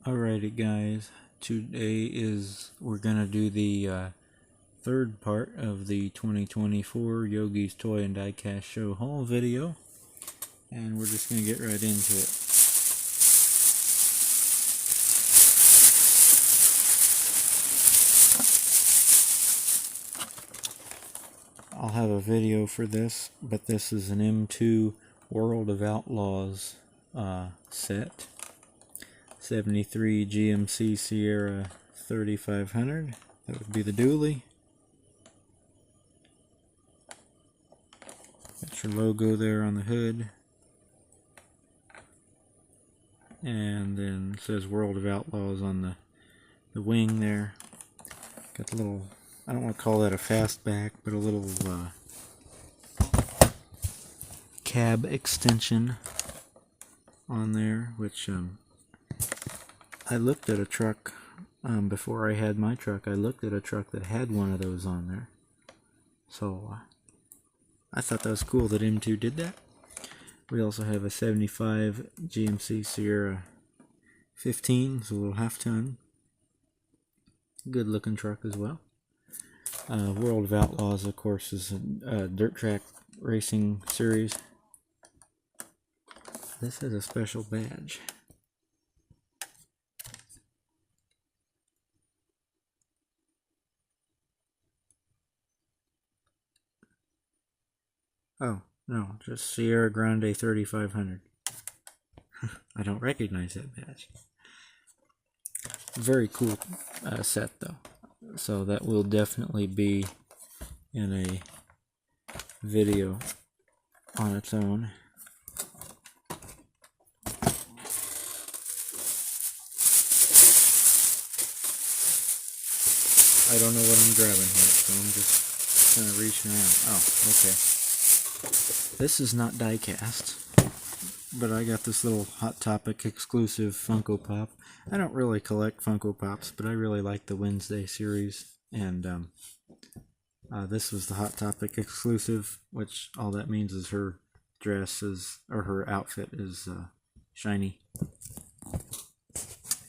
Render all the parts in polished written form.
Alrighty guys, we're gonna do the third part of the 2024 Yogi's Toy and Diecast Show haul video, and we're just gonna get right into it. I'll have a video for this, but this is an M2 World of Outlaws set. 73 GMC Sierra 3500. That would be the dually. Got your logo there on the hood. And then it says World of Outlaws on the wing there. Got the little, I don't want to call that a fastback, but a little cab extension on there, which I looked at a truck before I had my truck. I looked at a truck that had one of those on there, so I thought that was cool that M2 did that. We also have a 75 GMC Sierra 15, it's a little half-ton. Good looking truck as well. World of Outlaws, of course, is a dirt track racing series. This has a special badge. Oh, no, just Sierra Grande 3500. I don't recognize that badge. Very cool set though. So that will definitely be in a video on its own. I don't know what I'm grabbing here, so I'm just kind of reaching around. Oh, okay. This is not die-cast, but I got this little Hot Topic exclusive Funko Pop. I don't really collect Funko Pops, but I really like the Wednesday series, and this was the Hot Topic exclusive, which all that means is her dress is, or her outfit is shiny.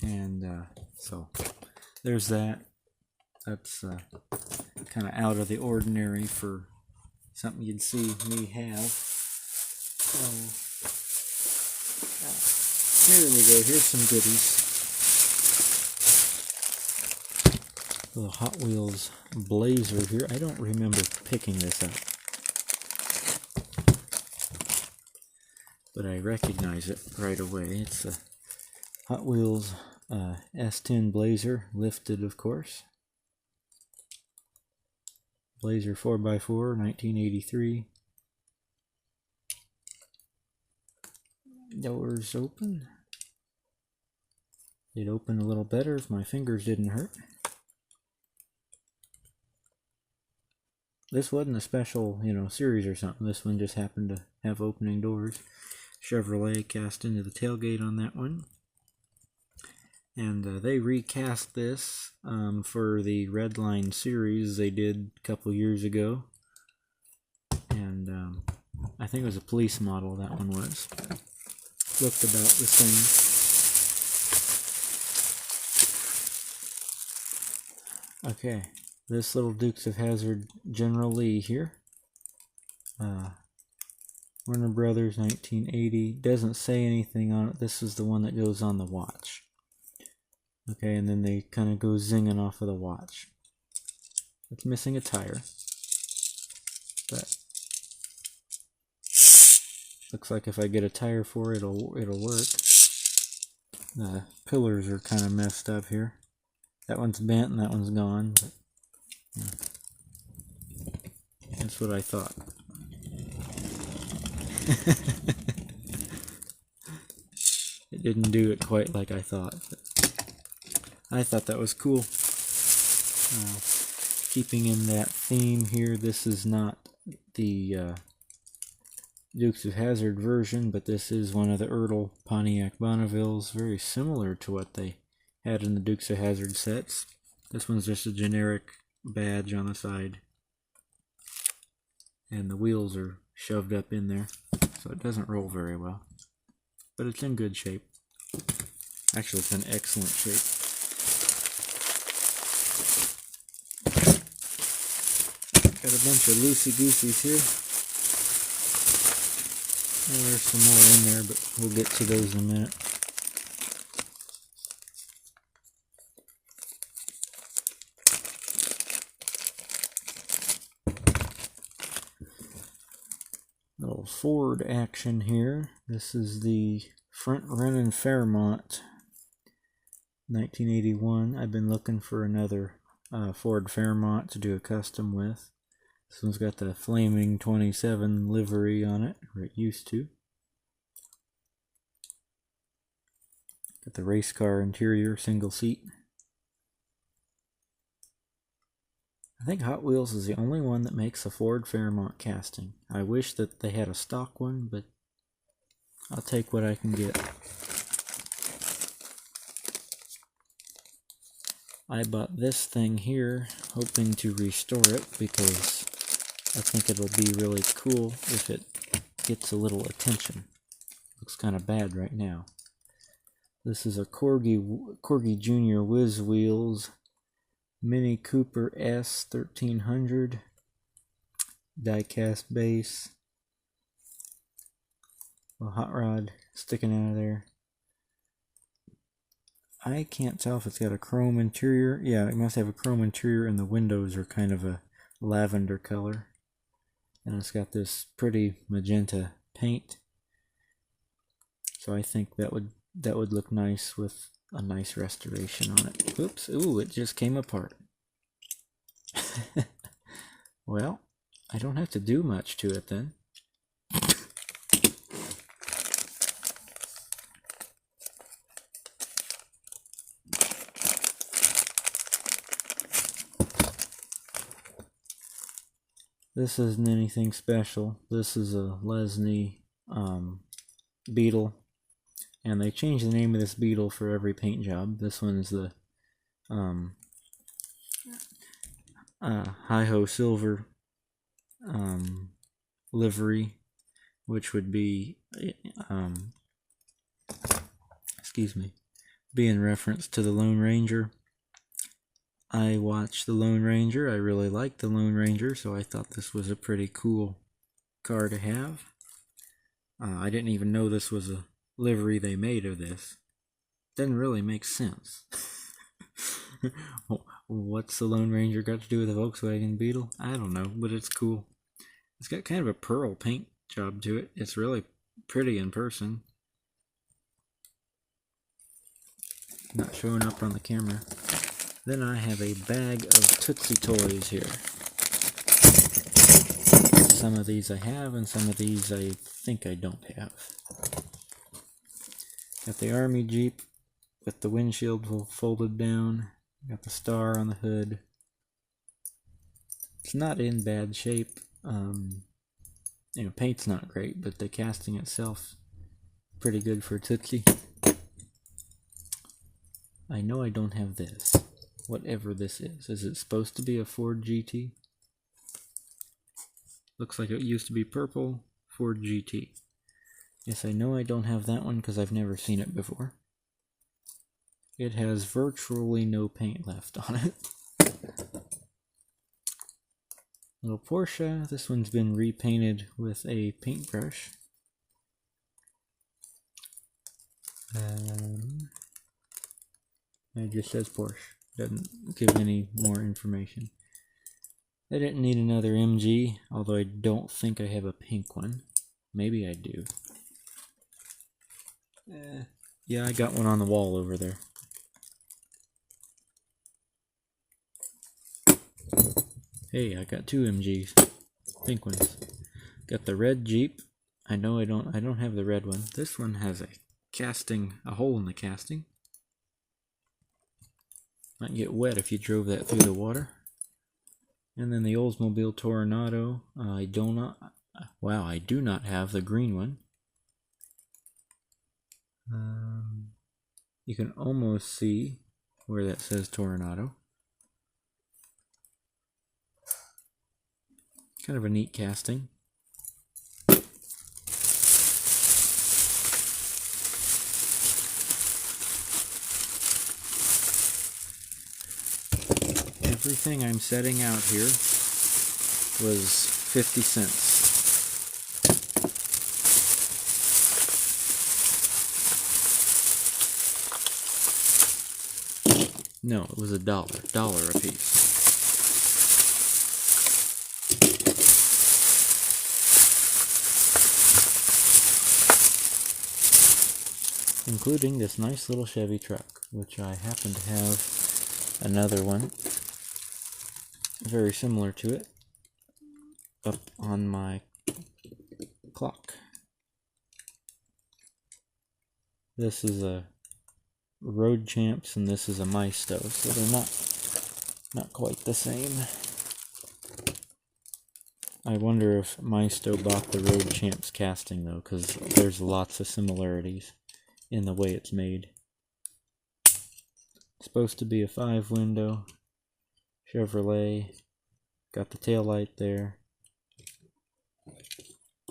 And so there's that. That's kind of out of the ordinary for something you'd see me have. So here we go. Here's some goodies. Little Hot Wheels Blazer here. I don't remember picking this up, but I recognize it right away. It's a Hot Wheels S10 Blazer, lifted of course. Blazer 4x4, 1983. Doors open. It'd open a little better if my fingers didn't hurt. This wasn't a special, series or something. This one just happened to have opening doors. Chevrolet cast into the tailgate on that one. And they recast this for the Redline series they did a couple years ago. And I think it was a police model, that one was. Looked about the same. Okay, this little Dukes of Hazzard General Lee here. Warner Brothers 1980. Doesn't say anything on it. This is the one that goes on the watch. Okay, and then they kind of go zinging off of the watch. It's missing a tire, but looks like if I get a tire for it, it'll work. The pillars are kind of messed up here. That one's bent and that one's gone, but yeah. That's what I thought. It didn't do it quite like I thought, but I thought that was cool. Keeping in that theme here, this is not the Dukes of Hazzard version, but this is one of the Ertl Pontiac Bonnevilles, very similar to what they had in the Dukes of Hazzard sets. This one's just a generic badge on the side, and the wheels are shoved up in there, so it doesn't roll very well, but it's in good shape. Actually, it's in excellent shape. Got a bunch of loosey-gooseys here. Well, there's some more in there, but we'll get to those in a minute. Little Ford action here. This is the front running Fairmont 1981. I've been looking for another Ford Fairmont to do a custom with. This one's got the Flaming 27 livery on it, or it used to. Got the race car interior, single seat. I think Hot Wheels is the only one that makes a Ford Fairmont casting. I wish that they had a stock one, but I'll take what I can get. I bought this thing here hoping to restore it because I think it'll be really cool if it gets a little attention. Looks kind of bad right now. This is a Corgi Junior Whiz Wheels Mini Cooper S 1300 die-cast base. A hot rod sticking out of there. I can't tell if it's got a chrome interior. Yeah, it must have a chrome interior, and the windows are kind of a lavender color. And it's got this pretty magenta paint. So I think that would look nice with a nice restoration on it. Oops, ooh, it just came apart. Well, I don't have to do much to it then. This isn't anything special. This is a Lesney Beetle. And they change the name of this Beetle for every paint job. This one's the Hi-Ho Silver livery, which would be, excuse me, be in reference to the Lone Ranger. I watched the Lone Ranger. I really liked the Lone Ranger, so I thought this was a pretty cool car to have. I didn't even know this was a livery they made of this. Doesn't really make sense. What's the Lone Ranger got to do with a Volkswagen Beetle? I don't know, but it's cool. It's got kind of a pearl paint job to it. It's really pretty in person. Not showing up on the camera. Then I have a bag of Tootsie Toys here. Some of these I have, and some of these I think I don't have. Got the Army Jeep with the windshield folded down. Got the star on the hood. It's not in bad shape. Paint's not great, but the casting itself pretty good for Tootsie. I know I don't have this. Whatever this is. Is it supposed to be a Ford GT? Looks like it used to be purple. Ford GT. Yes, I know I don't have that one because I've never seen it before. It has virtually no paint left on it. Little Porsche. This one's been repainted with a paintbrush. It just says Porsche. Doesn't give any more information. I didn't need another MG, although I don't think I have a pink one. Maybe I do. Yeah, I got one on the wall over there. Hey, I got two MGs. Pink ones. Got the red Jeep. I know I don't have the red one. This one has a hole in the casting. Might get wet if you drove that through the water. And then the Oldsmobile Toronado. I do not have the green one. You can almost see where that says Toronado. Kind of a neat casting. Everything I'm setting out here was 50 cents. No, it was $1 a piece. Including this nice little Chevy truck, which I happen to have another one very similar to it up on my clock. This is a Road Champs and this is a M2s, so they're not quite the same. I wonder if M2s bought the Road Champs casting though, because there's lots of similarities in the way it's made. It's supposed to be a 5-window Chevrolet. Got the tail light there.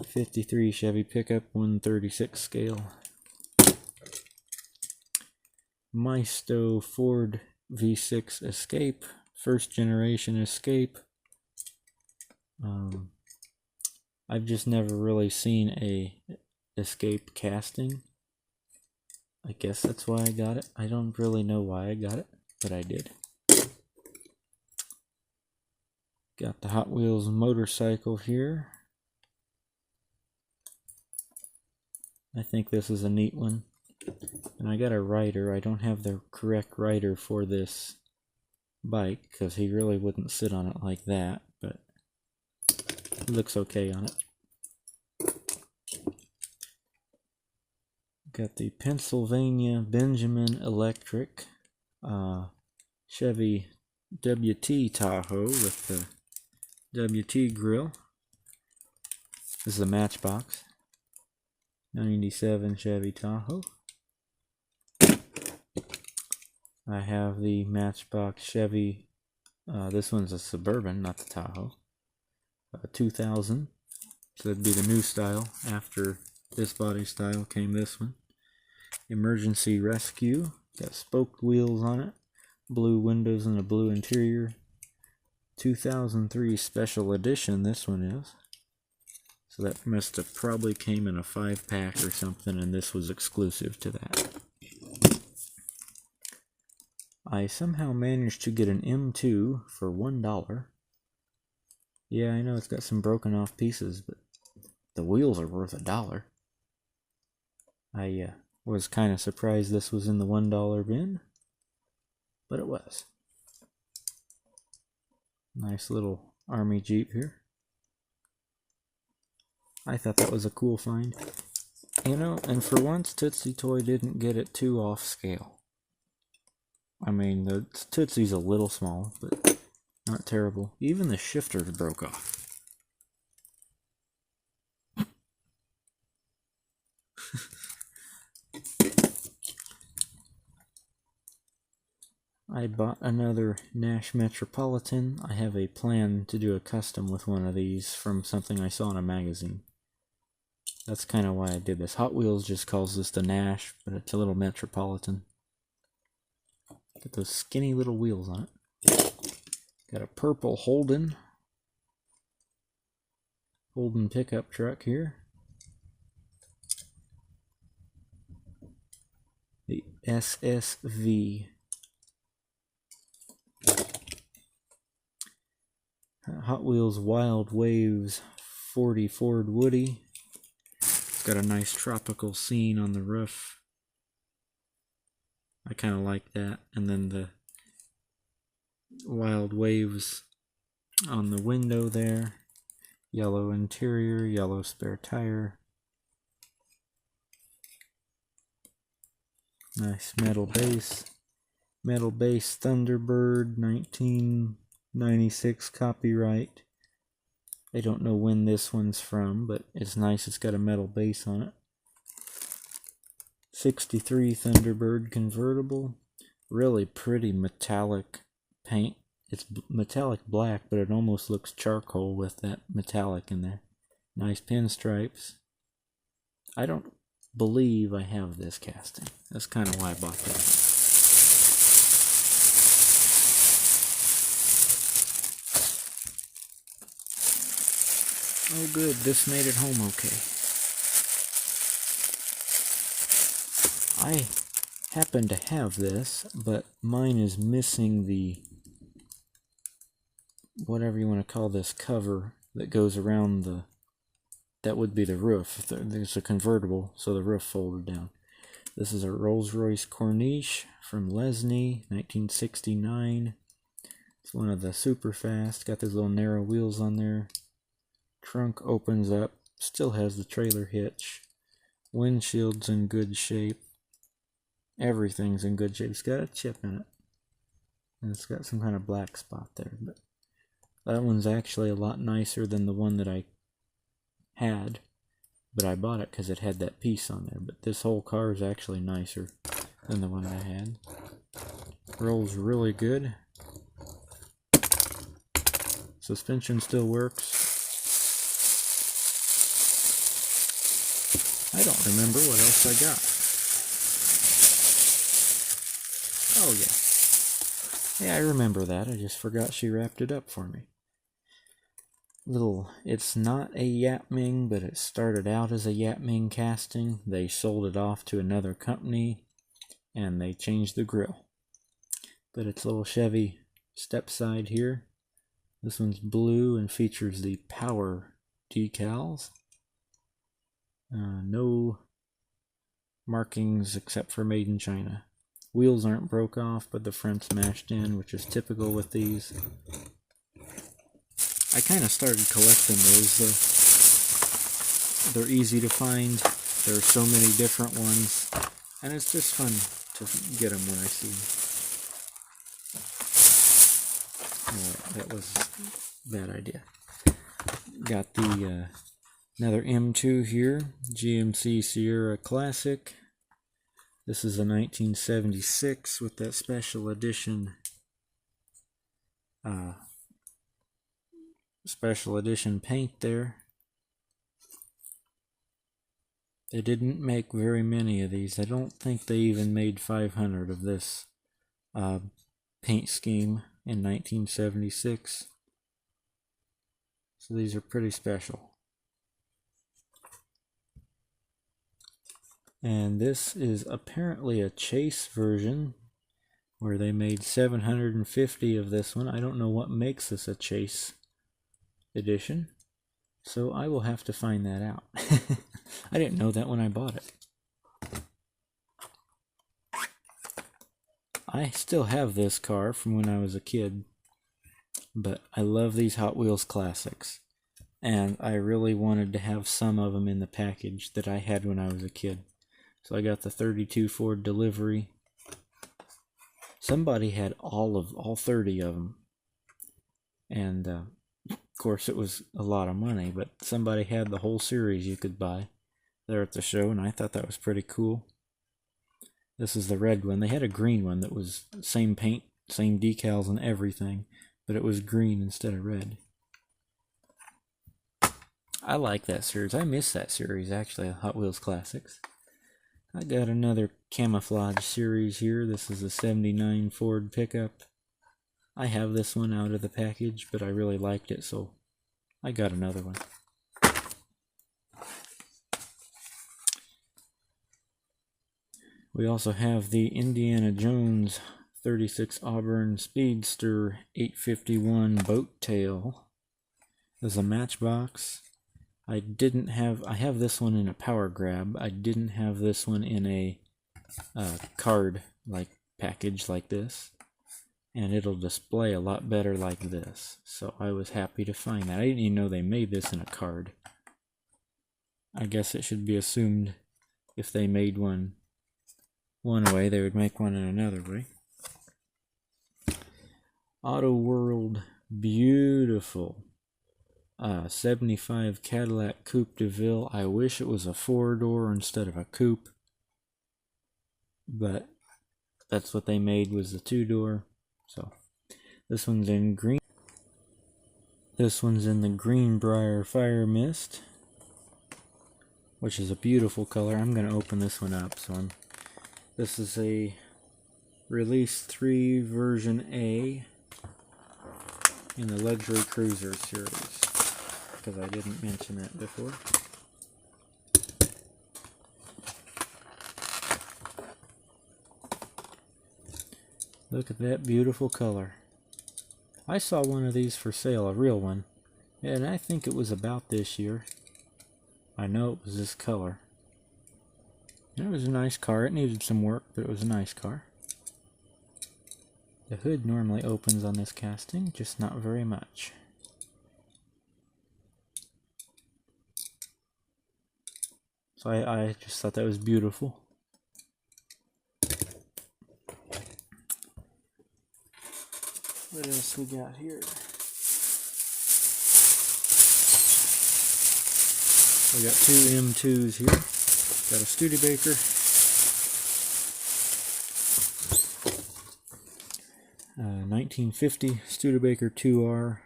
53 Chevy pickup, 1/36 scale. M2s Ford V6 Escape, first generation Escape. I've just never really seen a Escape casting. I guess that's why I got it. I don't really know why I got it, but I did. Got the Hot Wheels motorcycle here. I think this is a neat one. And I got a rider. I don't have the correct rider for this bike because he really wouldn't sit on it like that, but it looks okay on it. Got the Pennsylvania Benjamin Electric Chevy WT Tahoe with the WT grill. This is a Matchbox 97 Chevy Tahoe. I have the Matchbox Chevy, this one's a Suburban, not the Tahoe, 2000, so that'd be the new style. After this body style came this one. Emergency Rescue, got spoked wheels on it, blue windows and a blue interior. 2003 Special Edition, this one is. So that must have probably came in a 5-pack or something, and this was exclusive to that. I somehow managed to get an M2 for $1. Yeah, I know it's got some broken off pieces, but the wheels are worth $1. I was kind of surprised this was in the $1 bin, but it was. Nice little Army Jeep here. I thought that was a cool find. You know, and for once Tootsie Toy didn't get it too off scale. I mean, the Tootsie's a little small, but not terrible. Even the shifters broke off. I bought another Nash Metropolitan. I have a plan to do a custom with one of these from something I saw in a magazine. That's kind of why I did this. Hot Wheels just calls this the Nash, but it's a little Metropolitan. Got those skinny little wheels on it. Got a purple Holden pickup truck here. The SSV. Hot Wheels Wild Waves 40 Ford Woody. It's got a nice tropical scene on the roof. I kind of like that. And then the Wild Waves on the window there. Yellow interior, yellow spare tire. Nice metal base. Metal base Thunderbird 1996 copyright. I don't know when this one's from, but it's nice. It's got a metal base on it. 63 Thunderbird convertible. Really pretty metallic paint. It's metallic black, but it almost looks charcoal with that metallic in there. Nice pinstripes. I don't believe I have this casting. That's kind of why I bought that. Oh good, this made it home okay. I happen to have this, but mine is missing the, whatever you want to call this, cover that goes around the, that would be the roof. There's a convertible, so the roof folded down. This is a Rolls-Royce Corniche from Lesney, 1969. It's one of the super fast, got those little narrow wheels on there. Trunk opens up, still has the trailer hitch. Windshield's in good shape. Everything's in good shape. It's got a chip in it. And it's got some kind of black spot there. But that one's actually a lot nicer than the one that I had. But I bought it because it had that piece on there. But this whole car is actually nicer than the one I had. Rolls really good. Suspension still works. I don't remember what else I got. Oh yeah. Yeah, I remember that. I just forgot she wrapped it up for me. It's not a Yapming, but it started out as a Yapming casting. They sold it off to another company, and they changed the grill. But it's a little Chevy step side here. This one's blue and features the power decals. No markings except for made in China. Wheels aren't broke off, but the front's mashed in, which is typical with these. I kind of started collecting those. They're easy to find. There are so many different ones, and it's just fun to get them when I see them. That was a bad idea. Got the another M2 here, GMC Sierra Classic. This is a 1976 with that special edition paint there. They didn't make very many of these. I don't think they even made 500 of this paint scheme in 1976. So these are pretty special. And this is apparently a chase version where they made 750 of this one. I don't know what makes this a chase edition, so I will have to find that out. I didn't know that when I bought it. I still have this car from when I was a kid, but I love these Hot Wheels classics, and I really wanted to have some of them in the package that I had when I was a kid. So I got the 32 Ford delivery. Somebody had all 30 of them, and of course it was a lot of money, but somebody had the whole series you could buy there at the show, and I thought that was pretty cool. This is the red one. They had a green one that was same paint, same decals and everything, but it was green instead of red. I like that series. I miss that series, actually, Hot Wheels Classics. I got another camouflage series here. This is a 79 Ford pickup. I have this one out of the package, but I really liked it, so I got another one. We also have the Indiana Jones 36 Auburn Speedster 851 boat tail. There's a matchbox. I have this one in a power grab. I didn't have this one in a card like package like this, and it'll display a lot better like this, so I was happy to find that. I didn't even know they made this in a card. I guess it should be assumed if they made one way, they would make one in another way. Auto World, beautiful 75 Cadillac Coupe de Ville. I wish it was a 4-door instead of a coupe, but that's what they made, was the 2-door. So this one's in green. This one's in the Greenbrier Fire Mist, which is a beautiful color. I'm going to open this one up. This is a Release 3 version A in the Luxury Cruiser series. because I didn't mention that before. Look at that beautiful color. I saw one of these for sale, a real one, and I think it was about this year. I know it was this color. It was a nice car. It needed some work, but it was a nice car. The hood normally opens on this casting, just not very much. So I just thought that was beautiful. What else we got here? We got two M2s here. Got a Studebaker. 1950 Studebaker 2R.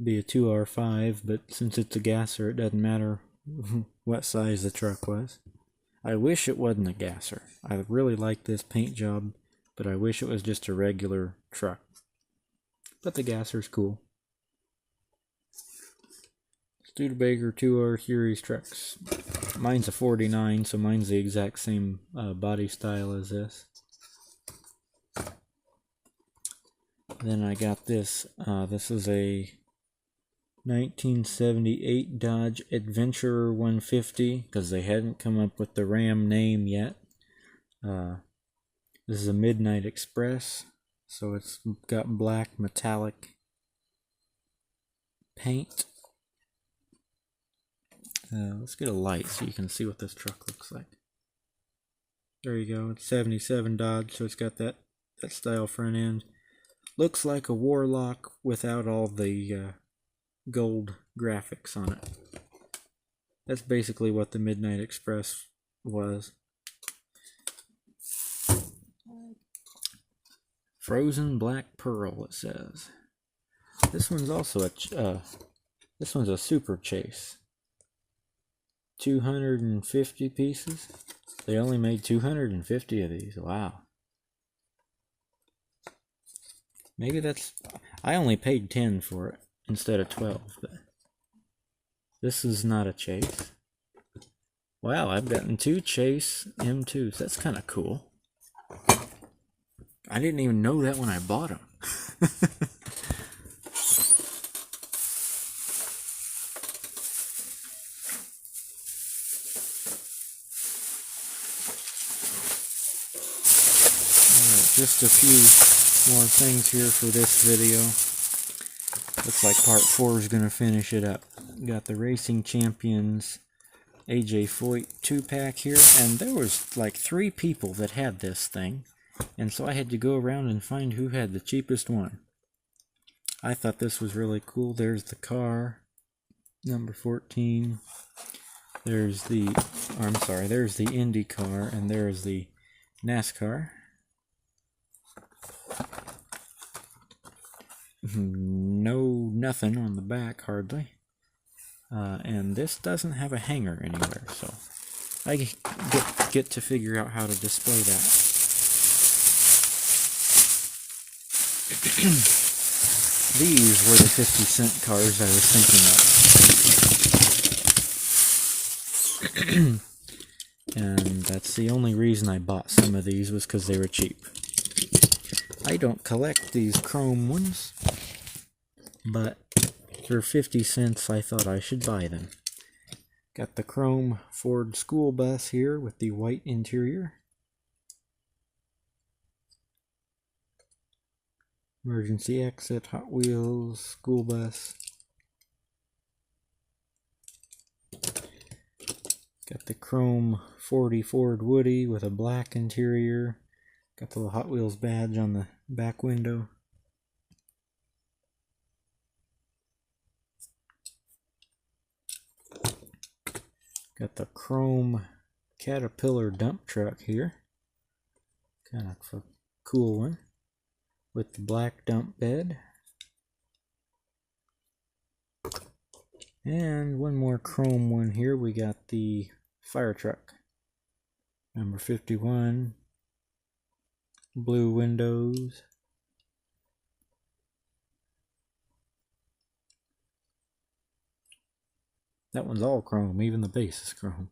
Be a 2R5, but since it's a gasser, it doesn't matter what size the truck was. I wish it wasn't a gasser. I really like this paint job, but I wish it was just a regular truck. But the gasser's cool. Studebaker 2R series trucks. Mine's a 49, so mine's the exact same body style as this. Then I got this. This is a 1978 Dodge Adventurer 150, because they hadn't come up with the Ram name yet. This is a Midnight Express, so it's got black metallic paint. Let's get a light so you can see what this truck looks like. There you go. It's 77 Dodge, so it's got that style front end. Looks like a Warlock without all the gold graphics on it. That's basically what the Midnight Express was. Frozen Black Pearl, it says. This one's also this one's a Super Chase. 250 pieces. They only made 250 of these. Wow. Maybe that's... I only paid 10 for it instead of 12, but this is not a Chase. Wow, I've gotten two Chase M2s. That's kind of cool. I didn't even know that when I bought them. Just a few more things here for this video. Looks like part 4 is going to finish it up. Got the Racing Champions AJ Foyt 2-pack here, and there was like 3 people that had this thing, and so I had to go around and find who had the cheapest one. I thought this was really cool. There's the car, number 14. There's the, there's the Indy car, and there's the NASCAR. No, nothing on the back, hardly. And this doesn't have a hanger anywhere, so I get to figure out how to display that. These were the 50-cent cars I was thinking of. And that's the only reason I bought some of these, was because they were cheap. I don't collect these chrome ones, but for 50 cents I thought I should buy them. Got the chrome Ford school bus here with the white interior. Emergency exit, Hot Wheels, school bus. Got the chrome 40 Ford Woody with a black interior. Got the little Hot Wheels badge on the back window. Got the chrome Caterpillar dump truck here. Kind of a cool one. With the black dump bed. And one more chrome one here. We got the fire truck. Number 51. Blue windows. That one's all chrome, even the base is chrome.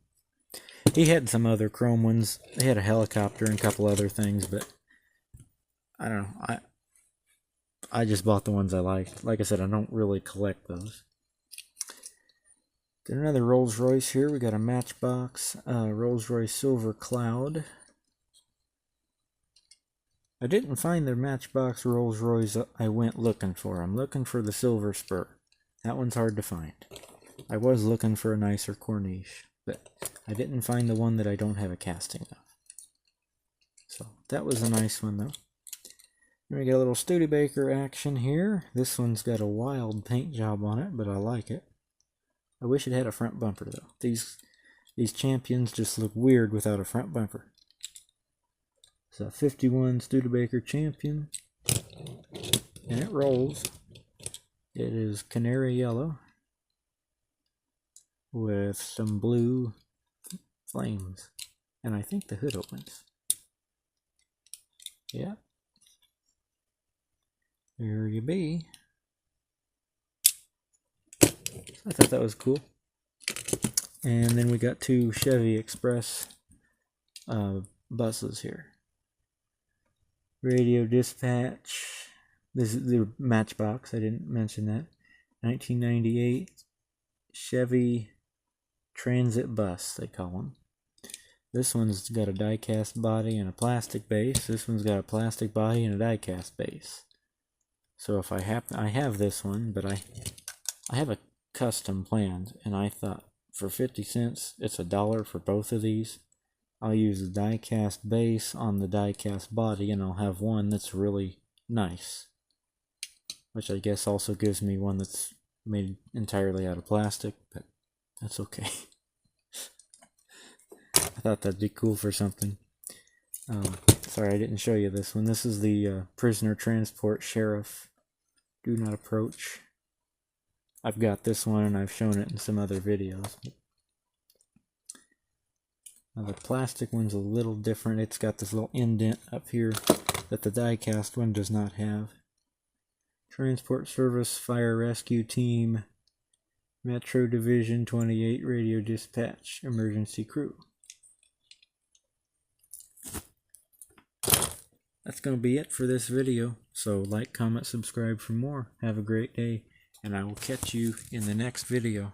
He had some other chrome ones. He had a helicopter and a couple other things, but I don't know. I just bought the ones I liked. Like I said, I don't really collect those. Got another Rolls Royce here. We got a Matchbox Rolls Royce Silver Cloud. I didn't find the Matchbox Rolls Royce I went looking for. I'm looking for the Silver Spur. That one's hard to find. I was looking for a nicer Corniche, but I didn't find the one that I don't have a casting of. So that was a nice one though. Then we got a little Studebaker action here. This one's got a wild paint job on it, but I like it. I wish it had a front bumper though. These Champions just look weird without a front bumper. It's a 51 Studebaker Champion, and it rolls. It is canary yellow with some blue flames, and I think the hood opens. Yeah. There you be. I thought that was cool. And then we got two Chevy Express buses here. Radio dispatch. This is the Matchbox. I didn't mention that. 1998 Chevy Transit Bus, they call them. This one's got a die-cast body and a plastic base. This one's got a plastic body and a die-cast base. So if I have this one, but I have a custom planned, and I thought for 50 cents, it's $1 for both of these. I'll use the die-cast base on the die-cast body, and I'll have one that's really nice. Which I guess also gives me one that's made entirely out of plastic, but that's okay. I thought that'd be cool for something. Sorry I didn't show you this one. This is the Prisoner Transport Sheriff Do Not Approach. I've got this one and I've shown it in some other videos. Now the plastic one's a little different. It's got this little indent up here that the die-cast one does not have. Transport Service Fire Rescue Team Metro Division 28 Radio Dispatch Emergency Crew. That's going to be it for this video. So like, comment, subscribe for more. Have a great day, and I will catch you in the next video.